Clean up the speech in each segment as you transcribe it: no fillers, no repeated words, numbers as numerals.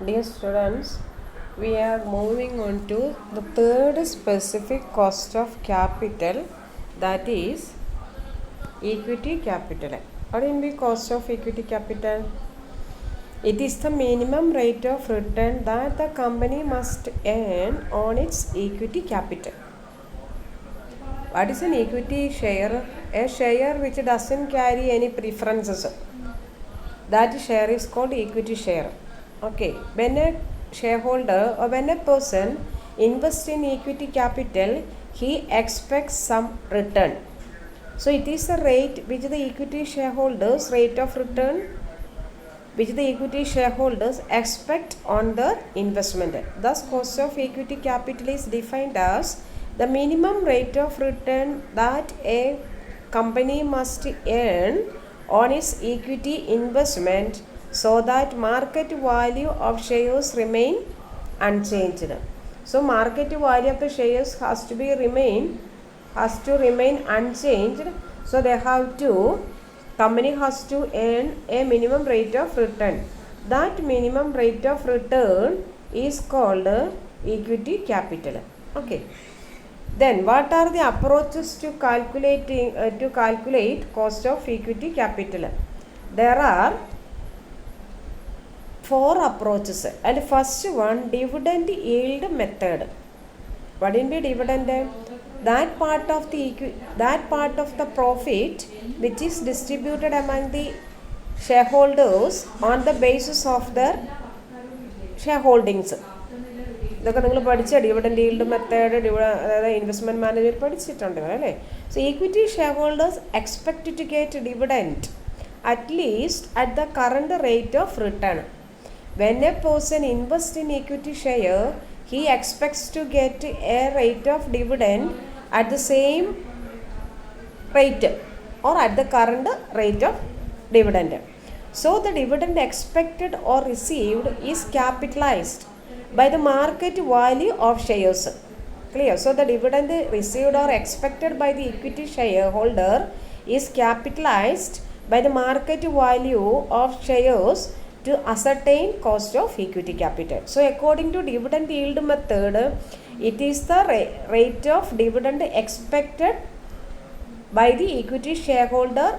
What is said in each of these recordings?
Dear students, we are moving on to the third specific cost of capital, that is equity capital. What is the cost of equity capital? It is the minimum rate of return that the company must earn on its equity capital. What is an equity share? A share which doesn't carry any preferences. That share is called equity share. Okay, when a shareholder or when a person invests in equity capital, he expects some return. So it is the rate which the equity shareholders rate of return which the equity shareholders expect on their investment. Thus, cost of equity capital is defined as the minimum rate of return that a company must earn on its equity investment so that market value of shares remain unchanged. So market value of the shares has to remain unchanged. So they have to company has to earn a minimum rate of return. That minimum rate of return is called equity capital. Okay. Then what are the approaches to calculate cost of equity capital? There are 4 approaches, and first one, dividend yield method. What is the dividend? That part of the profit which is distributed among the shareholders on the basis of their shareholdings. ഇതൊക്കെ നിങ്ങൾ പഠിച്ച dividend yield method അതായത് investment management പഠിച്ചിട്ടുണ്ടല്ലോ അല്ലേ. So equity shareholders expect to get dividend at least at the current rate of return. When a person invest in equity share, he expects to get a rate of dividend at the same rate or at the current rate of dividend. So the dividend expected or received is capitalized by the market value of shares. Clear? So the dividend received or expected by the equity shareholder is capitalized by the market value of shares to ascertain cost of equity capital. So according to dividend yield method, it is the rate of dividend expected by the equity shareholder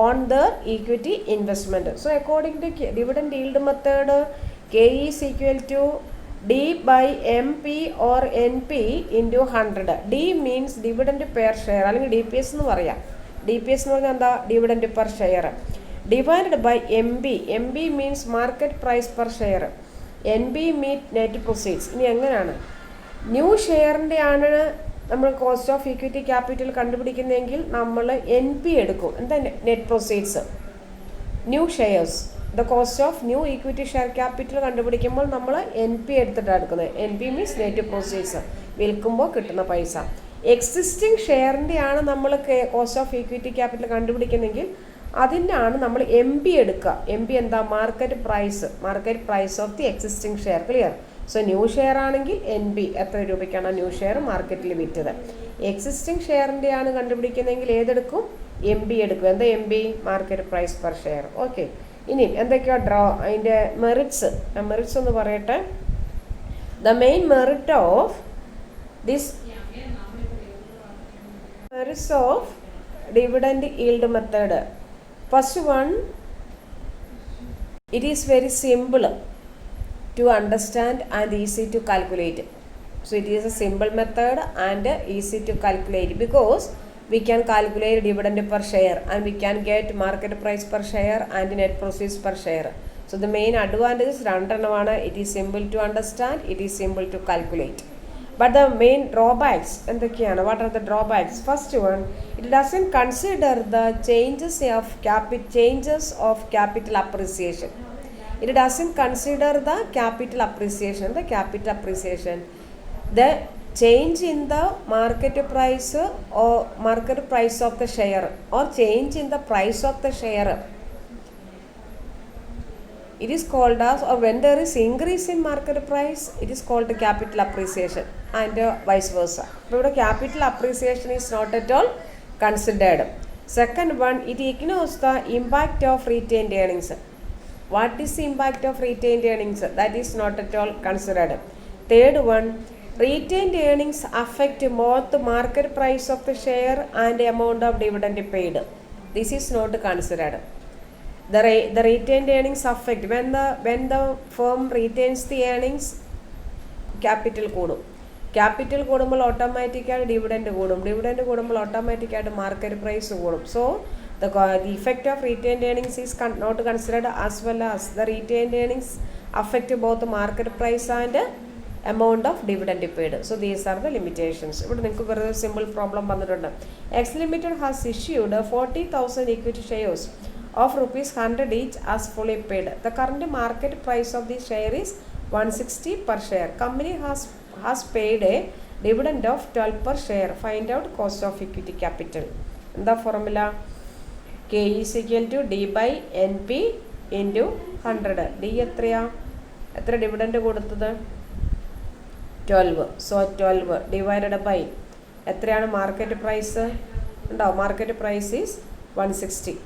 on the equity investment. So according to dividend yield method, K is equal to D by MP or NP into 100. D means dividend per share, അല്ലെങ്കിൽ DPS എന്ന് പറയാം. DPS എന്ന് പറഞ്ഞാൽ എന്താ? Dividend per share. Divided by MB. MB means market price per share. NB means net proceeds. ഇനി എങ്ങനെയാണ് new ഷെയറിൻ്റെ ആണ് നമ്മൾ കോസ്റ്റ് ഓഫ് ഇക്വിറ്റി ക്യാപിറ്റൽ കണ്ടുപിടിക്കുന്നതെങ്കിൽ നമ്മൾ NP എടുക്കും. എന്താ net proceeds? New shares, the cost of new equity share capital കണ്ടുപിടിക്കുമ്പോൾ നമ്മൾ NP എടുത്തിട്ടാണ് എടുക്കുന്നത്. NP മീൻസ് നെറ്റ് പ്രൊസീഡ്സ്, വിൽക്കുമ്പോൾ കിട്ടുന്ന പൈസ. എക്സിസ്റ്റിംഗ് ഷെയറിൻ്റെ ആണ് നമ്മൾ കോസ്റ്റ് ഓഫ് ഇക്വിറ്റി ക്യാപിറ്റൽ കണ്ടുപിടിക്കുന്നതെങ്കിൽ അതിനാണ് നമ്മൾ MB എടുക്കുക. MB എന്താ? Market price of the existing share. Clear? So new share ആണെങ്കിൽ NB, എത്ര രൂപയ്ക്കാണ് ന്യൂ ഷെയർ മാർക്കറ്റിൽ വിറ്റത്. എക്സിസ്റ്റിംഗ് ഷെയറിൻ്റെ ആണ് കണ്ടുപിടിക്കുന്നതെങ്കിൽ ഏതെടുക്കും? MB എടുക്കും. എന്താ MB? Market price per share. Okay. ഇനി എന്തൊക്കെയാ അതിൻ്റെ മെറിറ്റ്സ് ഒന്ന് പറയട്ടെ. The main merit of dividend yield method. First one, it is very simple to understand and easy to calculate. So it is a simple method and easy to calculate because we can calculate dividend per share and we can get market price per share and net proceeds per share. So the main advantage is രണ്ടെണ്ണമാണ്. It is simple to understand, it is simple to calculate. But the main drawbacks എന്തൊക്കെയാണ്? What are the drawbacks? First one, it doesn't consider the changes of capital appreciation. It doesn't consider the capital appreciation. The change in the market price or market price of the share or change in the price of the share. It is called as, or when there is increase in market price, it is called capital appreciation and vice versa. But capital appreciation is not at all considered. Second one, it ignores the impact of retained earnings. What is the impact of retained earnings? That is not at all considered. Third one, retained earnings affect both the market price of the share and the amount of dividend paid. This is not considered. The retained earnings affect when the firm retains the earnings, capital കൂടും. Capital കൂടുമ്പോൾ ഓട്ടോമാറ്റിക്കായിട്ട് dividend കൂടും. Dividend കൂടുമ്പോൾ ഓട്ടോമാറ്റിക്കായിട്ട് market price കൂടും. So the effect of retained earnings is not considered, as well as the retained earnings affect both the market price and amount of dividend paid. So these are the limitations. ഇവിടെ നിങ്ങൾക്ക് വെറുതെ simple problem വന്നിട്ടുണ്ട്. X Limited has issued 40,000 equity shares of ₹100 each as fully paid. The current market price of the share is 160 per share. Company has paid a dividend of 12 per share. Find out cost of equity capital. എന്താ formula? K is equal to D by NP into 100. D എത്ര dividend കൊടുത്തത്? 12. So 12 divided by എത്രയാണ് market price? ഉണ്ടാവും, market price is 160.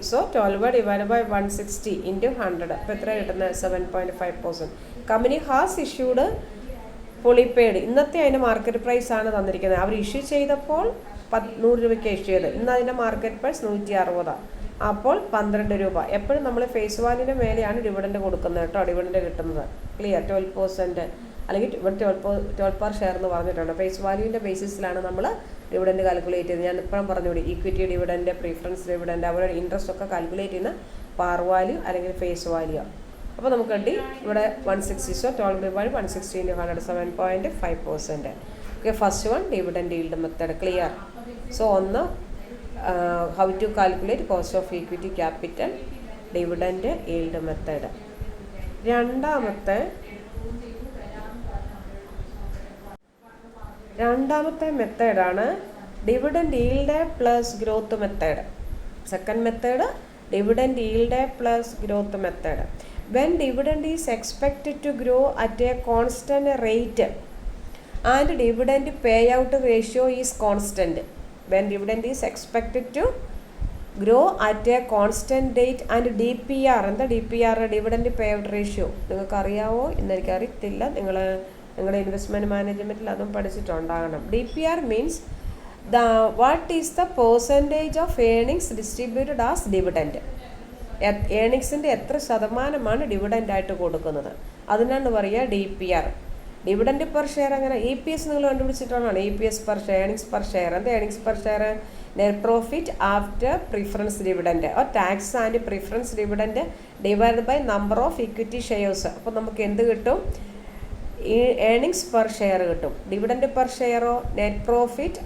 So 12 divided by 160 into 100. അപ്പോൾ എത്ര കിട്ടുന്നത്? 7.5%. Company has issued fully paid. ഇന്നത്തെ അതിൻ്റെ മാർക്കറ്റ് പ്രൈസ് ആണ് തന്നിരിക്കുന്നത്. അവർ ഇഷ്യൂ ചെയ്തപ്പോൾ 100 രൂപയ്ക്ക് ഇഷ്യൂ ചെയ്ത്. ഇന്ന് അതിൻ്റെ മാർക്കറ്റ് പ്രൈസ് 160. അപ്പോൾ 12 രൂപ. എപ്പോഴും നമ്മൾ ഫേസ് വാല്യൂവിൻ്റെ മേലെയാണ് ഡിവിഡൻഡ് കൊടുക്കുന്നത് കേട്ടോ, ഡിവിഡൻഡ് കിട്ടുന്നത്. ക്ലിയർ? 12% അല്ലെങ്കിൽ ഇവിടെ 12 per ഷെയർ എന്ന് പറഞ്ഞിട്ടുണ്ട്. ഫേസ് വാല്യൂവിൻ്റെ ബേസിസിലാണ് നമ്മൾ ഡിവിഡൻഡ് കാൽക്കുലേറ്റ് ചെയ്ത്. ഞാൻ ഇപ്പോഴും പറഞ്ഞുകൂടി, ഈക്വിറ്റി ഡിവിഡൻഡ്, പ്രിഫറൻസ് ഡിവിഡൻഡ്, അവരുടെ ഇൻട്രസ്റ്റ് ഒക്കെ കാൽക്കുലേറ്റ് ചെയ്യുന്ന പാർ വാല്യൂ അല്ലെങ്കിൽ ഫേസ് വാല്യൂ. അപ്പോൾ നമുക്ക് കണ്ടി ഇവിടെ 160. So 12 divided 160 into 100, 7.5%. Okay, first one dividend yield method. Clear? So ഒന്ന് how to calculate cost of equity capital, dividend yield method. രണ്ടാമത്തെ മെത്തേഡാണ് dividend yield plus growth method. Second method dividend yield plus growth method. When dividend is expected to grow at a constant rate and dividend payout ratio is constant. When dividend is expected to grow at a constant rate and DPR, എന്താ DPR? Dividend payout ratio. നിങ്ങൾക്ക് അറിയാവോ എന്ന് എനിക്കറിയത്തില്ല. നിങ്ങളുടെ investment മാനേജ്മെൻറ്റിൽ അതും പഠിച്ചിട്ടുണ്ടാകണം. DPR means what is the percentage of earnings distributed as dividend. ഏർണിങ്സിൻ്റെ എത്ര ശതമാനമാണ് ഡിവിഡൻഡായിട്ട് കൊടുക്കുന്നത്, അതിനാണ് പറയുക DPR. ഡിവിഡൻഡ് പെർ ഷെയർ അങ്ങനെ EPS നിങ്ങൾ കണ്ടുപിടിച്ചിട്ടാണ്. EPS per share, earnings per share. എന്താ earnings per share? Net profit after preference dividend or tax and preference dividend divide by number of equity shares. അപ്പോൾ നമുക്ക് എന്ത് കിട്ടും? ഈ ഏർണിങ്സ് പെർ ഷെയർ കിട്ടും. ഡിവിഡൻഡ് പെർ ഷെയറോ net profit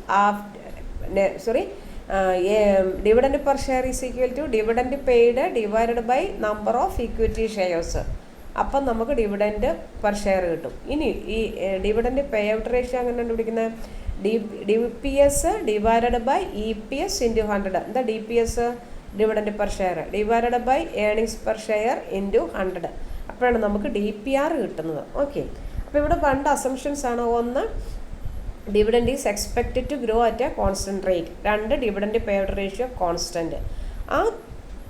dividend per share is equal to dividend paid divided by number of equity shares. അപ്പം നമുക്ക് dividend per share കിട്ടും. ഇനി ഈ ഡിവിഡൻഡ് പേ ഔട്ട് റേഷ്യോ അങ്ങനെ കണ്ടുപിടിക്കുന്നത് DPS divided by EPS into 100. എന്താ DPS? Dividend per share divided by earnings per share into 100. അപ്പോഴാണ് നമുക്ക് DPR കിട്ടുന്നത്. ഓക്കെ, അപ്പോൾ ഇവിടെ രണ്ട് അസംഷൻസ് ആണ്. ഒന്ന്, dividend is expected to grow at a constant rate. രണ്ട്, dividend pay out ratio constant. ആ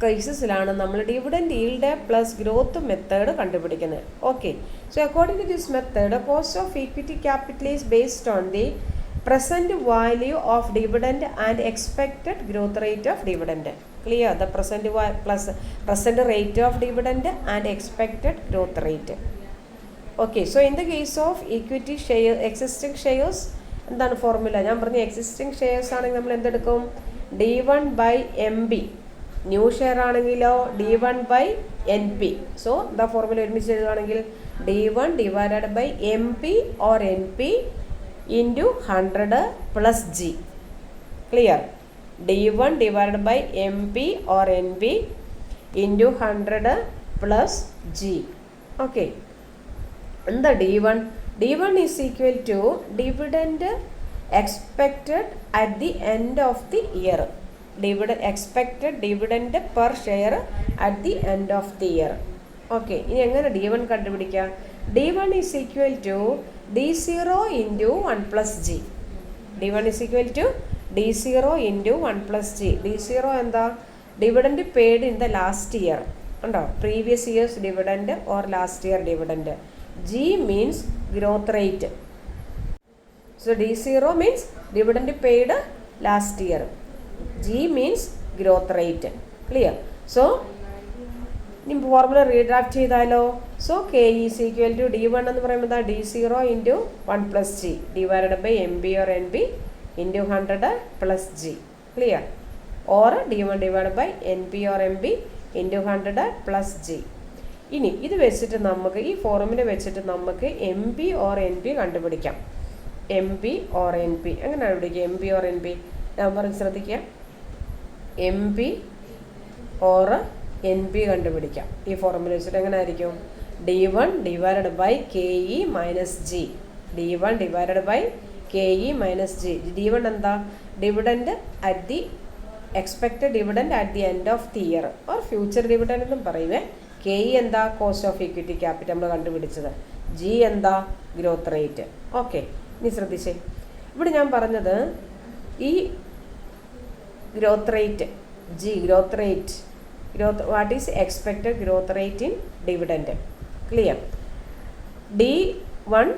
കേസസിലാണ് നമ്മൾ dividend yield plus growth method കണ്ടുപിടിക്കുന്നത്. Okay, so according to this method cost of equity capital is based on the present value of dividend and expected growth rate of dividend. Clear? The present rate of dividend and expected growth rate. Okay, so in the case of equity share existing shares എന്താണ് formula? ഞാൻ പറഞ്ഞു existing shares ആണെങ്കിൽ നമ്മൾ എന്തെടുക്കും? D1 by MB. New share ആണെങ്കിലോ D1 by NP. So എന്താ formula ഒരുമിച്ച് എഴുതുകയാണെങ്കിൽ D1 divided by MP or NP into 100 plus G. Clear? D1 divided by MP or NP into 100 plus G. Okay. എന്താ D1? D1 is equal to dividend expected at the end of the year. Expected dividend per share at the end of the year. Okay, ഇനി എങ്ങനെ D1 കണ്ടുപിടിക്കാം? D1 is equal to D0 into 1 plus G. D1 is equal to D0 into 1 plus G. D0 എന്താ? Dividend paid in the last year ഉണ്ടോ, previous years dividend or last year dividend. G means growth rate. So D0 means dividend paid last year. G means growth rate. Clear? So ഇനി formula redraft ചെയ്താലോ? So K is equal to D1 എന്ന് പറയുമ്പോൾ D0 into 1 plus G divided by MB or NB into 100 plus G. Clear? Or D1 divide by NB or MB into 100 plus g. ഇനി ഇത് വെച്ചിട്ട് നമുക്ക് ഈ formula വെച്ചിട്ട് നമുക്ക് MB ഓർ NB കണ്ടുപിടിക്കാം. MB ഓർ NB എങ്ങനെ കണ്ടുപിടിക്കുക? MB ഓർ NB നമ്പർ ശ്രദ്ധിക്കുക. MB ഓർ NB കണ്ടുപിടിക്കാം ഈ ഫോർമുല വെച്ചിട്ട്. എങ്ങനെ ആയിരിക്കും? D1 divided by KE minus g. D1 divided by KE minus g. D1 എന്താ? Dividend at the expected dividend at the end of the year or future dividend എന്നും പറയുവേ. KE എന്താ? Cost of equity capital നമ്മൾ കണ്ടുപിടിച്ചത്. G എന്താ? Growth rate. Okay, ഇനി ശ്രദ്ധിച്ചേ. ഇവിടെ ഞാൻ പറഞ്ഞത് ഈ growth rate G, growth rate, what is expected growth rate in dividend. Clear? D1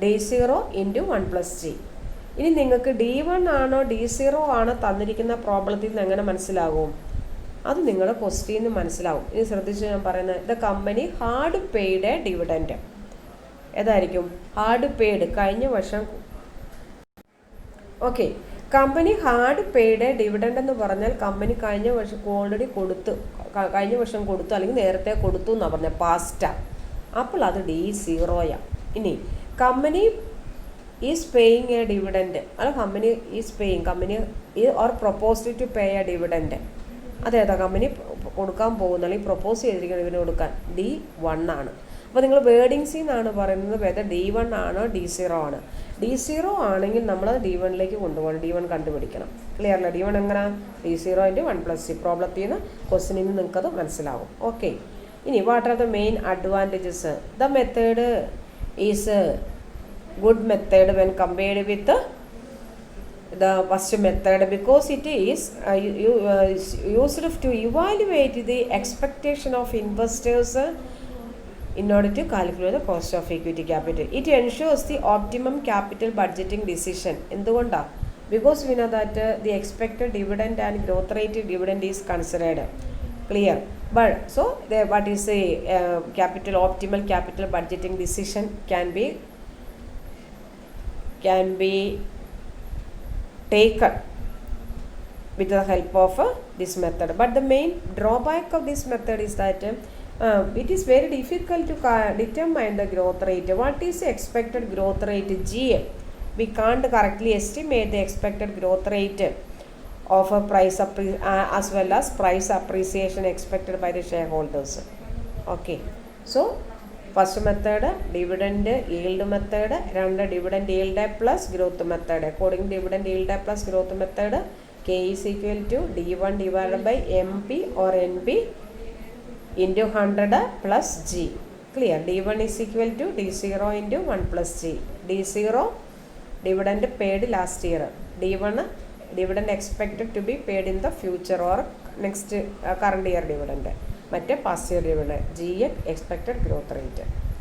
D0 into 1 plus g. ഇനി നിങ്ങൾക്ക് D1 ആണോ D0 ആണോ തന്നിരിക്കുന്ന പ്രോബ്ലത്തിൽ നിന്ന് എങ്ങനെ മനസ്സിലാകും? അത് നിങ്ങളുടെ ക്വസ്റ്റ്യൻ നിന്ന് മനസ്സിലാവും. ഇനി ശ്രദ്ധിച്ച് ഞാൻ പറയുന്നത്, the company hard paid A dividend. ഏതായിരിക്കും ഹാർഡ് പെയ്ഡ്? കഴിഞ്ഞ വർഷം. Okay, company hard paid dividend എന്ന് പറഞ്ഞാൽ കമ്പനി കഴിഞ്ഞ വർഷം ഓൾറെഡി കൊടുത്തു, കഴിഞ്ഞ വർഷം കൊടുത്തു അല്ലെങ്കിൽ നേരത്തെ കൊടുത്തു എന്നാണ് പറഞ്ഞത്, പാസ്റ്റാ. അപ്പോൾ അത് D0. ഇനി company is paying a dividend, അല്ല company is paying, company or proposed to pay a dividend. അതേതാ? കമ്പനി കൊടുക്കാൻ പോകുന്ന അല്ലെങ്കിൽ പ്രൊപ്പോസ് ചെയ്തിരിക്കുന്നത് ഇതിന് കൊടുക്കാൻ D1 ആണ്. അപ്പോൾ നിങ്ങൾ വേർഡിങ്സിൽ നിന്നാണ് പറയുന്നത് വെദർ D1 ആണോ D0 ആണ്. D0 ആണെങ്കിൽ നമ്മൾ D1ലേക്ക് കൊണ്ടുപോകണം, D1 കണ്ടുപിടിക്കണം. ക്ലിയർ അല്ല? D1 എങ്ങനെ? D0 into 1 plus G. പ്രോബ്ലത്തിൽ നിന്ന് ക്വസ്റ്റിനിൽ നിന്ന് നിങ്ങൾക്കത് മനസ്സിലാവും. ഓക്കെ, ഇനി what are the main advantages? The method is good method when compared with the first method because it is used to evaluate the expectation of investors in order to calculate the cost of equity capital. It ensures the optimum capital budgeting decision. എന്തുകൊണ്ടാ? Because we know that the expected dividend and growth rate dividend is considered. Clear? But so what is the optimal capital budgeting decision can be taken with the help of this method. But the main drawback of this method is that it is very difficult to determine the growth rate. What is the expected growth rate? G. We can't correctly estimate the expected growth rate of a price as well as price appreciation expected by the shareholders. Okay, so first method dividend yield method, രണ്ട് dividend yield plus growth method. According to dividend yield plus growth method, K is equal to D1 divided by MP or NP into 100 plus G. Clear? D1 is equal to D0 into 1 plus G. D0 dividend paid last year. D1 dividend expected to be paid in the future or next current year dividend. മറ്റേ past year dividend. G expected growth rate.